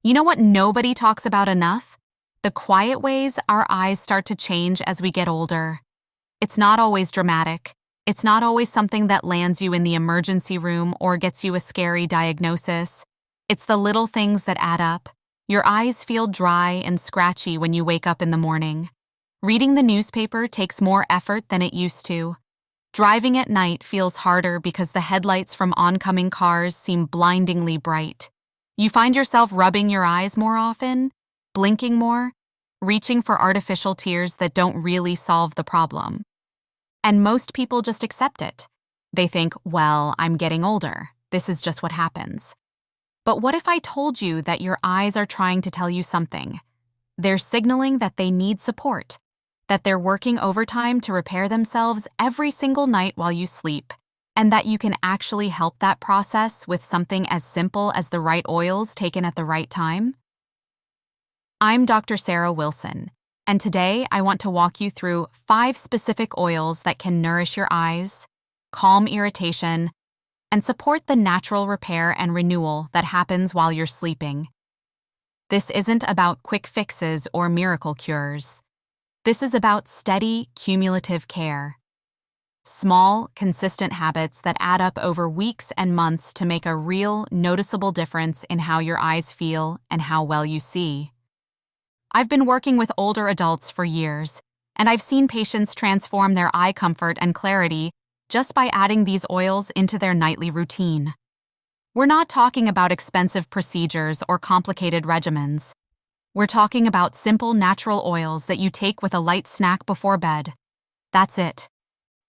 You know what nobody talks about enough? The quiet ways our eyes start to change as we get older. It's not always dramatic. It's not always something that lands you in the emergency room or gets you a scary diagnosis. It's the little things that add up. Your eyes feel dry and scratchy when you wake up in the morning. Reading the newspaper takes more effort than it used to. Driving at night feels harder because the headlights from oncoming cars seem blindingly bright. You find yourself rubbing your eyes more often, blinking more, reaching for artificial tears that don't really solve the problem. And most people just accept it. They think, well, I'm getting older. This is just what happens. But what if I told you that your eyes are trying to tell you something? They're signaling that they need support, that they're working overtime to repair themselves every single night while you sleep, and that you can actually help that process with something as simple as the right oils taken at the right time? I'm Dr. Sarah Wilson, and today I want to walk you through 5 specific oils that can nourish your eyes, calm irritation, and support the natural repair and renewal that happens while you're sleeping. This isn't about quick fixes or miracle cures. This is about steady, cumulative care. Small, consistent habits that add up over weeks and months to make a real, noticeable difference in how your eyes feel and how well you see. I've been working with older adults for years, and I've seen patients transform their eye comfort and clarity just by adding these oils into their nightly routine. We're not talking about expensive procedures or complicated regimens. We're talking about simple, natural oils that you take with a light snack before bed. That's it.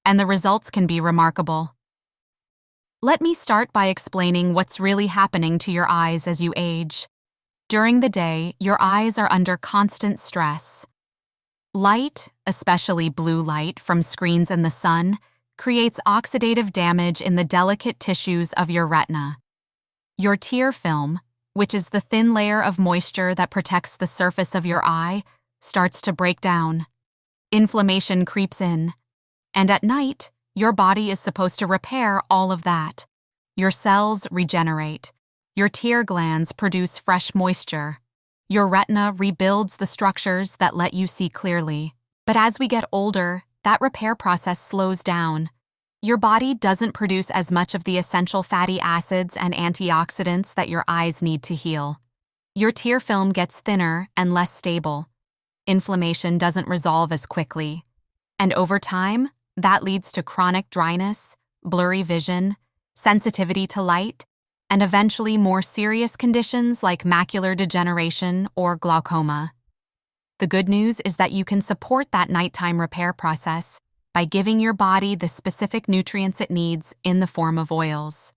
And the results can be remarkable. Let me start by explaining what's really happening to your eyes as you age. During the day, your eyes are under constant stress. Light, especially blue light from screens and the sun, creates oxidative damage in the delicate tissues of your retina. Your tear film, which is the thin layer of moisture that protects the surface of your eye, starts to break down. Inflammation creeps in. And at night, your body is supposed to repair all of that. Your cells regenerate. Your tear glands produce fresh moisture. Your retina rebuilds the structures that let you see clearly. But as we get older, that repair process slows down. Your body doesn't produce as much of the essential fatty acids and antioxidants that your eyes need to heal. Your tear film gets thinner and less stable. Inflammation doesn't resolve as quickly. And over time, that leads to chronic dryness, blurry vision, sensitivity to light, and eventually more serious conditions like macular degeneration or glaucoma. The good news is that you can support that nighttime repair process by giving your body the specific nutrients it needs in the form of oils.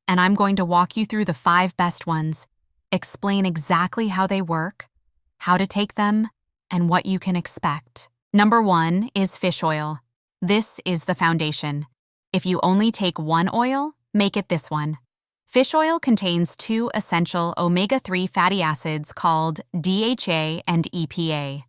And I'm going to walk you through the 5 best ones, explain exactly how they work, how to take them, and what you can expect. Number 1 is fish oil. This is the foundation. If you only take one oil, make it this one. Fish oil contains 2 essential omega-3 fatty acids called DHA and EPA.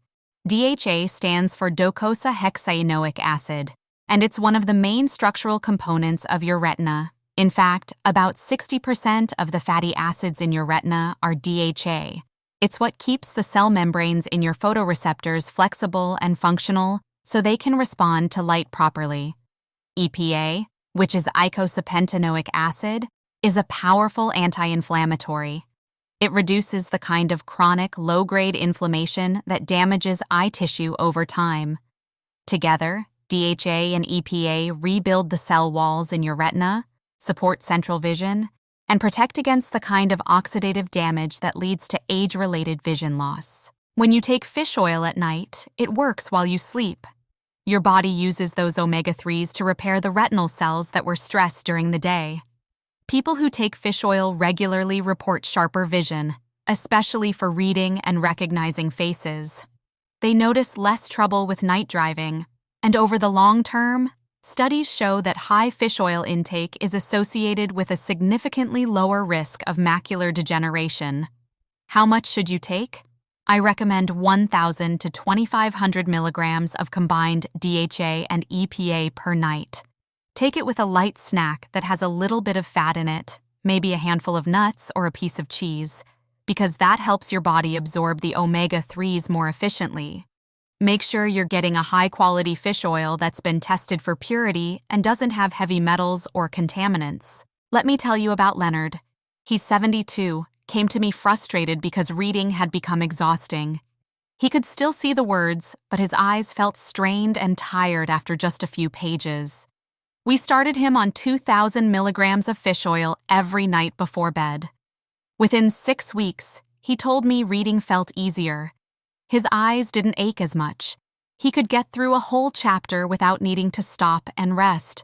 DHA stands for docosahexaenoic acid, and it's one of the main structural components of your retina. In fact, about 60% of the fatty acids in your retina are DHA. It's what keeps the cell membranes in your photoreceptors flexible and functional so they can respond to light properly. EPA, which is icosapentaenoic acid, is a powerful anti-inflammatory. It reduces the kind of chronic, low-grade inflammation that damages eye tissue over time. Together, DHA and EPA rebuild the cell walls in your retina, support central vision, and protect against the kind of oxidative damage that leads to age-related vision loss. When you take fish oil at night, it works while you sleep. Your body uses those omega-3s to repair the retinal cells that were stressed during the day. People who take fish oil regularly report sharper vision, especially for reading and recognizing faces. They notice less trouble with night driving, and over the long term, studies show that high fish oil intake is associated with a significantly lower risk of macular degeneration. How much should you take? I recommend 1,000 to 2,500 milligrams of combined DHA and EPA per night. Take it with a light snack that has a little bit of fat in it, maybe a handful of nuts or a piece of cheese, because that helps your body absorb the omega-3s more efficiently. Make sure you're getting a high-quality fish oil that's been tested for purity and doesn't have heavy metals or contaminants. Let me tell you about Leonard. He's 72, came to me frustrated because reading had become exhausting. He could still see the words, but his eyes felt strained and tired after just a few pages. We started him on 2,000 milligrams of fish oil every night before bed. Within 6 weeks, he told me reading felt easier. His eyes didn't ache as much. He could get through a whole chapter without needing to stop and rest.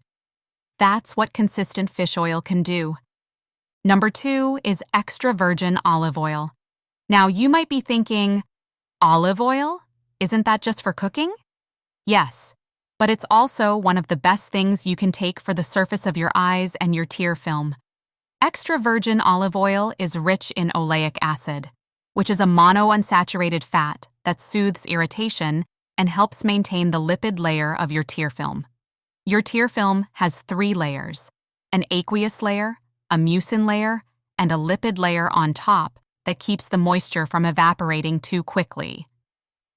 That's what consistent fish oil can do. Number 2 is extra virgin olive oil. Now, you might be thinking, olive oil? Isn't that just for cooking? Yes, but it's also one of the best things you can take for the surface of your eyes and your tear film. Extra virgin olive oil is rich in oleic acid, which is a monounsaturated fat that soothes irritation and helps maintain the lipid layer of your tear film. Your tear film has 3 layers: an aqueous layer, a mucin layer, and a lipid layer on top that keeps the moisture from evaporating too quickly.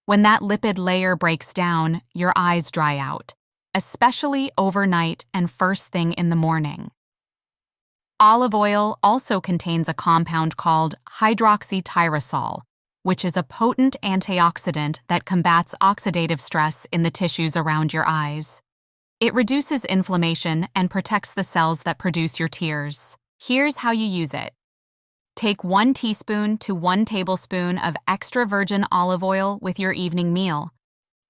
When that lipid layer breaks down, your eyes dry out, especially overnight and first thing in the morning. Olive oil also contains a compound called hydroxytyrosol, which is a potent antioxidant that combats oxidative stress in the tissues around your eyes. It reduces inflammation and protects the cells that produce your tears. Here's how you use it. Take 1 teaspoon to 1 tablespoon of extra virgin olive oil with your evening meal.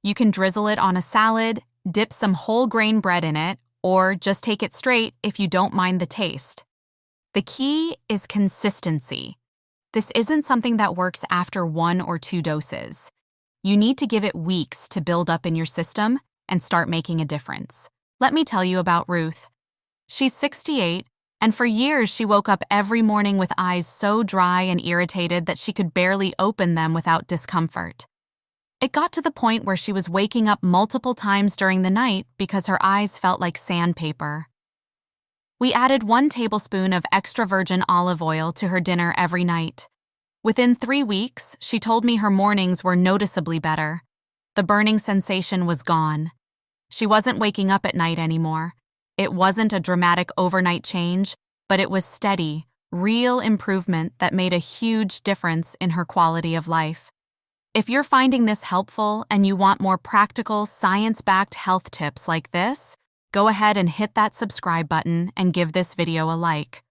You can drizzle it on a salad, dip some whole grain bread in it, or just take it straight if you don't mind the taste. The key is consistency. This isn't something that works after 1 or 2 doses. You need to give it weeks to build up in your system and start making a difference. Let me tell you about Ruth. She's 68, and for years she woke up every morning with eyes so dry and irritated that she could barely open them without discomfort. It got to the point where she was waking up multiple times during the night because her eyes felt like sandpaper. We added 1 tablespoon of extra virgin olive oil to her dinner every night. Within 3 weeks, she told me her mornings were noticeably better. The burning sensation was gone. She wasn't waking up at night anymore. It wasn't a dramatic overnight change, but it was steady, real improvement that made a huge difference in her quality of life. If you're finding this helpful and you want more practical, science-backed health tips like this, go ahead and hit that subscribe button and give this video a like.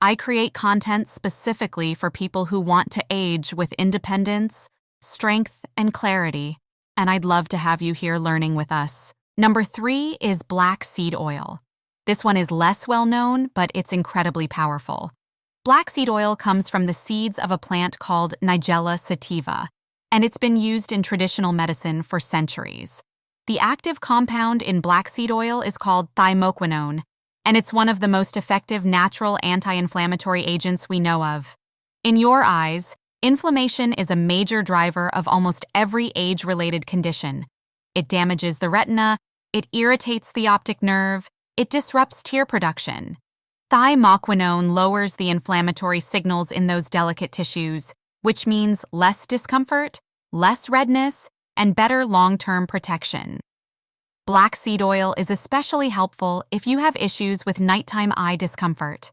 I create content specifically for people who want to age with independence, strength, and clarity, and I'd love to have you here learning with us. Number 3 is black seed oil. This one is less well known, but it's incredibly powerful. Black seed oil comes from the seeds of a plant called Nigella sativa, and it's been used in traditional medicine for centuries. The active compound in black seed oil is called thymoquinone, and it's one of the most effective natural anti-inflammatory agents we know of. In your eyes, inflammation is a major driver of almost every age-related condition. It damages the retina, it irritates the optic nerve, it disrupts tear production. Thymoquinone lowers the inflammatory signals in those delicate tissues, which means less discomfort, less redness, and better long-term protection. Black seed oil is especially helpful if you have issues with nighttime eye discomfort.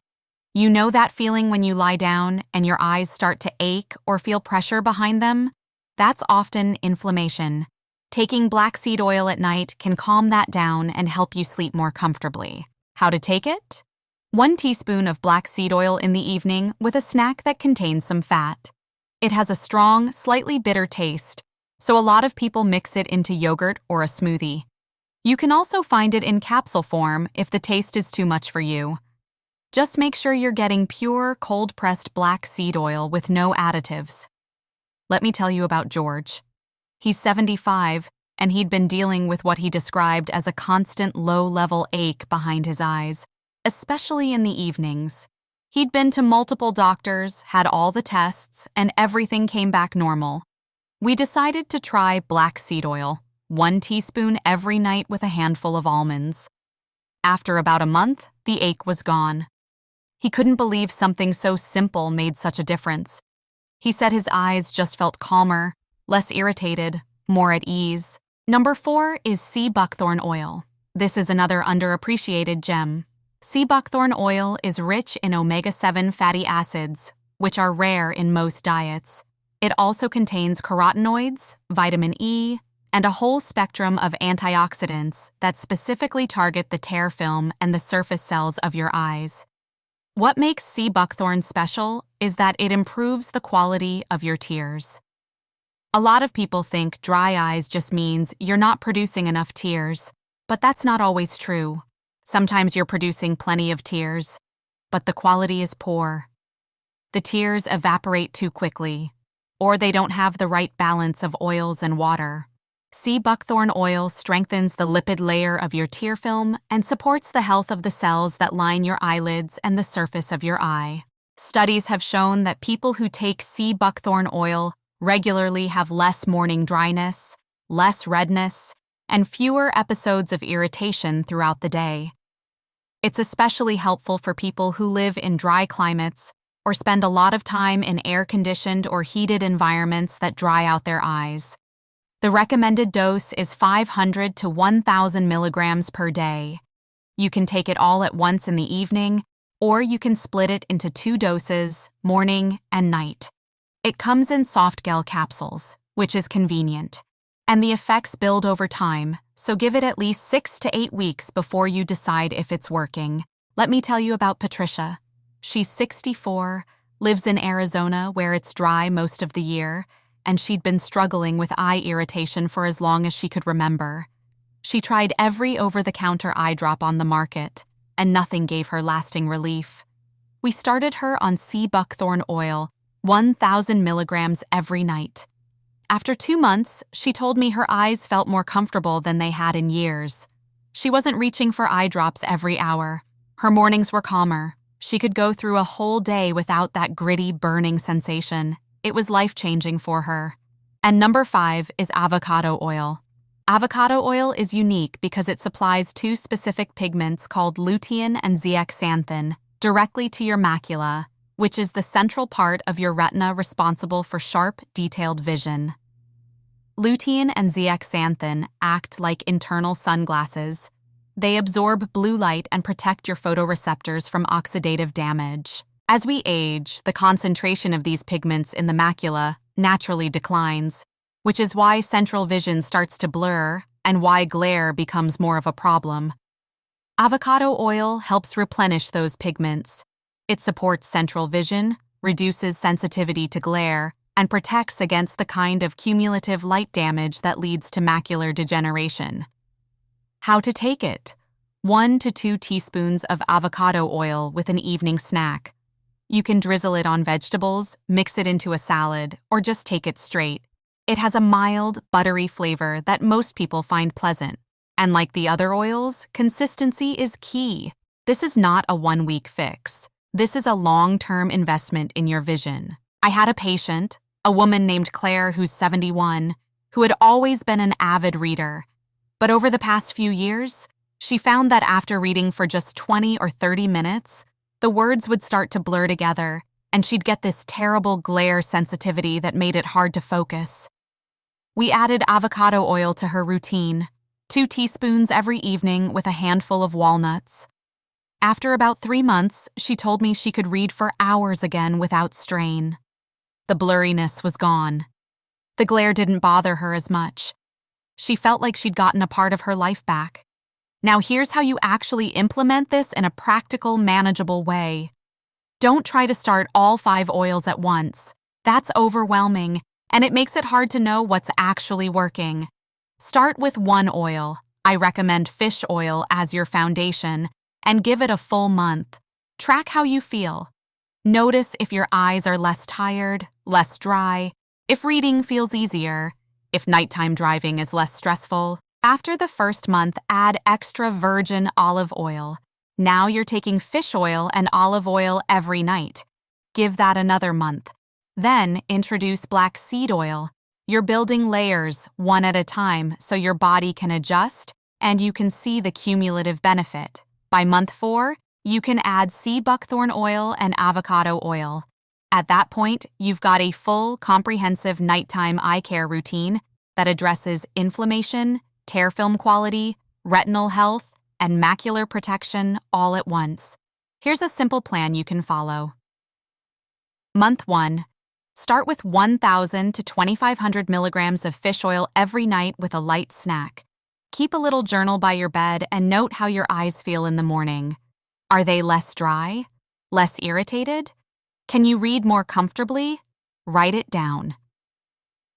You know that feeling when you lie down and your eyes start to ache or feel pressure behind them? That's often inflammation. Taking black seed oil at night can calm that down and help you sleep more comfortably. How to take it? 1 teaspoon of black seed oil in the evening with a snack that contains some fat. It has a strong, slightly bitter taste, so a lot of people mix it into yogurt or a smoothie. You can also find it in capsule form if the taste is too much for you. Just make sure you're getting pure, cold-pressed black seed oil with no additives. Let me tell you about George. He's 75, and he'd been dealing with what he described as a constant low-level ache behind his eyes, especially in the evenings. He'd been to multiple doctors, had all the tests, and everything came back normal. We decided to try black seed oil, 1 teaspoon every night with a handful of almonds. After about a month, the ache was gone. He couldn't believe something so simple made such a difference. He said his eyes just felt calmer, less irritated, more at ease. Number 4 is sea buckthorn oil. This is another underappreciated gem. Sea buckthorn oil is rich in omega-7 fatty acids, which are rare in most diets. It also contains carotenoids, vitamin E, and a whole spectrum of antioxidants that specifically target the tear film and the surface cells of your eyes. What makes sea buckthorn special is that it improves the quality of your tears. A lot of people think dry eyes just means you're not producing enough tears, but that's not always true. Sometimes you're producing plenty of tears, but the quality is poor. The tears evaporate too quickly, or they don't have the right balance of oils and water. Sea buckthorn oil strengthens the lipid layer of your tear film and supports the health of the cells that line your eyelids and the surface of your eye. Studies have shown that people who take sea buckthorn oil regularly have less morning dryness, less redness, and fewer episodes of irritation throughout the day. It's especially helpful for people who live in dry climates or spend a lot of time in air-conditioned or heated environments that dry out their eyes. The recommended dose is 500 to 1,000 milligrams per day. You can take it all at once in the evening, or you can split it into 2 doses, morning and night. It comes in soft gel capsules, which is convenient, and the effects build over time, so give it at least 6 to 8 weeks before you decide if it's working. Let me tell you about Patricia. She's 64, lives in Arizona where it's dry most of the year, and she'd been struggling with eye irritation for as long as she could remember. She tried every over-the-counter eye drop on the market, and nothing gave her lasting relief. We started her on sea buckthorn oil, 1,000 milligrams every night. After 2 months, she told me her eyes felt more comfortable than they had in years. She wasn't reaching for eye drops every hour. Her mornings were calmer. She could go through a whole day without that gritty, burning sensation. It was life-changing for her. And number 5 is avocado oil. Avocado oil is unique because it supplies 2 specific pigments called lutein and zeaxanthin directly to your macula, which is the central part of your retina responsible for sharp, detailed vision. Lutein and zeaxanthin act like internal sunglasses. They absorb blue light and protect your photoreceptors from oxidative damage. As we age, the concentration of these pigments in the macula naturally declines, which is why central vision starts to blur and why glare becomes more of a problem. Avocado oil helps replenish those pigments. It supports central vision, reduces sensitivity to glare, and protects against the kind of cumulative light damage that leads to macular degeneration. How to take it? 1 to 2 teaspoons of avocado oil with an evening snack. You can drizzle it on vegetables, mix it into a salad, or just take it straight. It has a mild, buttery flavor that most people find pleasant. And like the other oils, consistency is key. This is not a 1-week fix. This is a long-term investment in your vision. I had a patient, a woman named Claire who's 71, who had always been an avid reader. But over the past few years, she found that after reading for just 20 or 30 minutes, the words would start to blur together, and she'd get this terrible glare sensitivity that made it hard to focus. We added avocado oil to her routine, 2 teaspoons every evening with a handful of walnuts. After about 3 months, she told me she could read for hours again without strain. The blurriness was gone. The glare didn't bother her as much. She felt like she'd gotten a part of her life back. Now here's how you actually implement this in a practical, manageable way. Don't try to start all 5 oils at once. That's overwhelming, and it makes it hard to know what's actually working. Start with 1 oil. I recommend fish oil as your foundation, and give it a full month. Track how you feel. Notice if your eyes are less tired, less dry, if reading feels easier, if nighttime driving is less stressful. After the first month, add extra virgin olive oil. Now you're taking fish oil and olive oil every night. Give that another month. Then introduce black seed oil. You're building layers, one at a time, so your body can adjust and you can see the cumulative benefit. By month 4, you can add sea buckthorn oil and avocado oil. At that point, you've got a full, comprehensive nighttime eye care routine that addresses inflammation, tear film quality, retinal health, and macular protection all at once. Here's a simple plan you can follow. Month 1. Start with 1,000 to 2,500 milligrams of fish oil every night with a light snack. Keep a little journal by your bed and note how your eyes feel in the morning. Are they less dry? Less irritated? Can you read more comfortably? Write it down.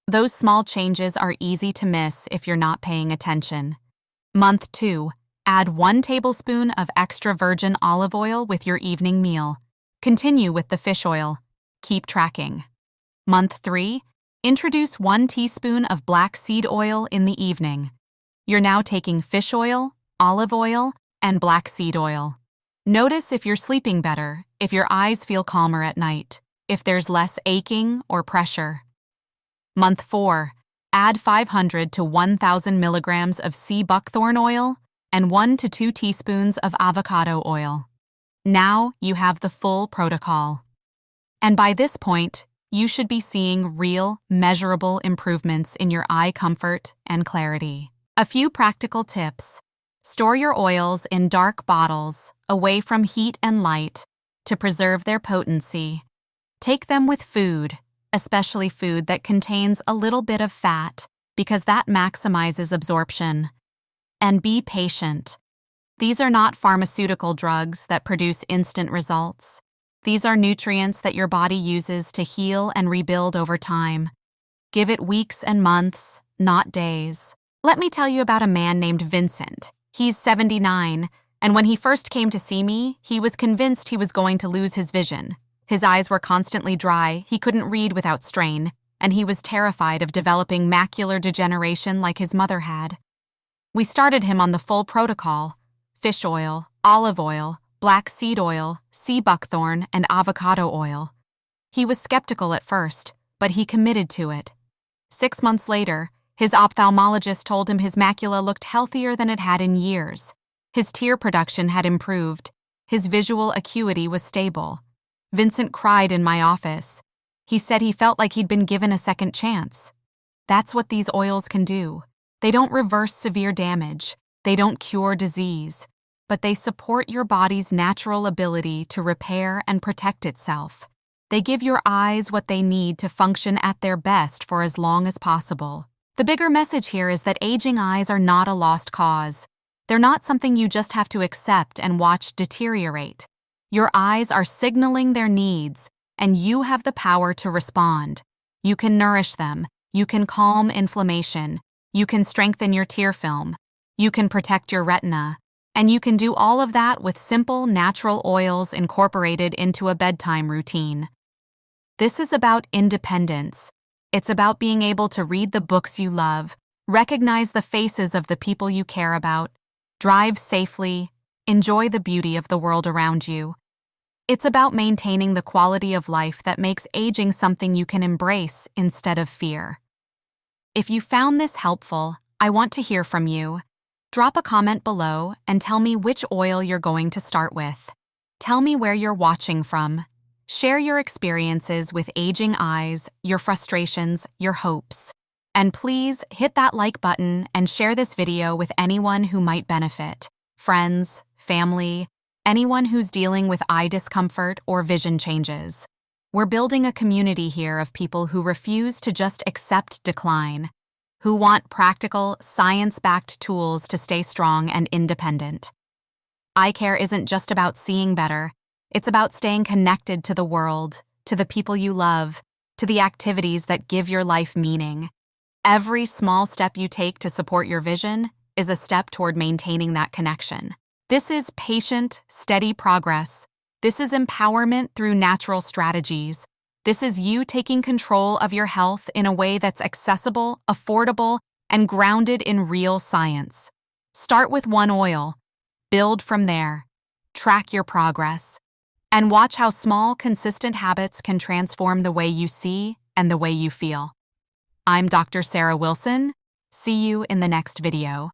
Those small changes are easy to miss if you're not paying attention. Month 2. Add 1 tablespoon of extra virgin olive oil with your evening meal. Continue with the fish oil. Keep tracking. Month 3. Introduce 1 teaspoon of black seed oil in the evening. You're now taking fish oil, olive oil, and black seed oil. Notice if you're sleeping better, if your eyes feel calmer at night, if there's less aching or pressure. Month 4. Add 500 to 1,000 milligrams of sea buckthorn oil and 1 to 2 teaspoons of avocado oil. Now you have the full protocol. And by this point, you should be seeing real, measurable improvements in your eye comfort and clarity. A few practical tips. Store your oils in dark bottles, away from heat and light, to preserve their potency. Take them with food, especially food that contains a little bit of fat, because that maximizes absorption. And be patient. These are not pharmaceutical drugs that produce instant results. These are nutrients that your body uses to heal and rebuild over time. Give it weeks and months, not days. Let me tell you about a man named Vincent. He's 79, and when he first came to see me, he was convinced he was going to lose his vision. His eyes were constantly dry, he couldn't read without strain, and he was terrified of developing macular degeneration like his mother had. We started him on the full protocol: fish oil, olive oil, black seed oil, sea buckthorn, and avocado oil. He was skeptical at first, but he committed to it. 6 months later, his ophthalmologist told him his macula looked healthier than it had in years. His tear production had improved. His visual acuity was stable. Vincent cried in my office. He said he felt like he'd been given a second chance. That's what these oils can do. They don't reverse severe damage. They don't cure disease. But they support your body's natural ability to repair and protect itself. They give your eyes what they need to function at their best for as long as possible. The bigger message here is that aging eyes are not a lost cause. They're not something you just have to accept and watch deteriorate. Your eyes are signaling their needs, and you have the power to respond. You can nourish them. You can calm inflammation. You can strengthen your tear film. You can protect your retina. And you can do all of that with simple, natural oils incorporated into a bedtime routine. This is about independence. It's about being able to read the books you love, recognize the faces of the people you care about, drive safely, enjoy the beauty of the world around you. It's about maintaining the quality of life that makes aging something you can embrace instead of fear. If you found this helpful, I want to hear from you. Drop a comment below and tell me which oil you're going to start with. Tell me where you're watching from. Share your experiences with aging eyes, your frustrations, your hopes. And please hit that like button and share this video with anyone who might benefit. Friends, family, anyone who's dealing with eye discomfort or vision changes. We're building a community here of people who refuse to just accept decline, who want practical, science-backed tools to stay strong and independent. Eye care isn't just about seeing better. It's about staying connected to the world, to the people you love, to the activities that give your life meaning. Every small step you take to support your vision is a step toward maintaining that connection. This is patient, steady progress. This is empowerment through natural strategies. This is you taking control of your health in a way that's accessible, affordable, and grounded in real science. Start with one oil. Build from there. Track your progress. And watch how small, consistent habits can transform the way you see and the way you feel. I'm Dr. Sarah Wilson. See you in the next video.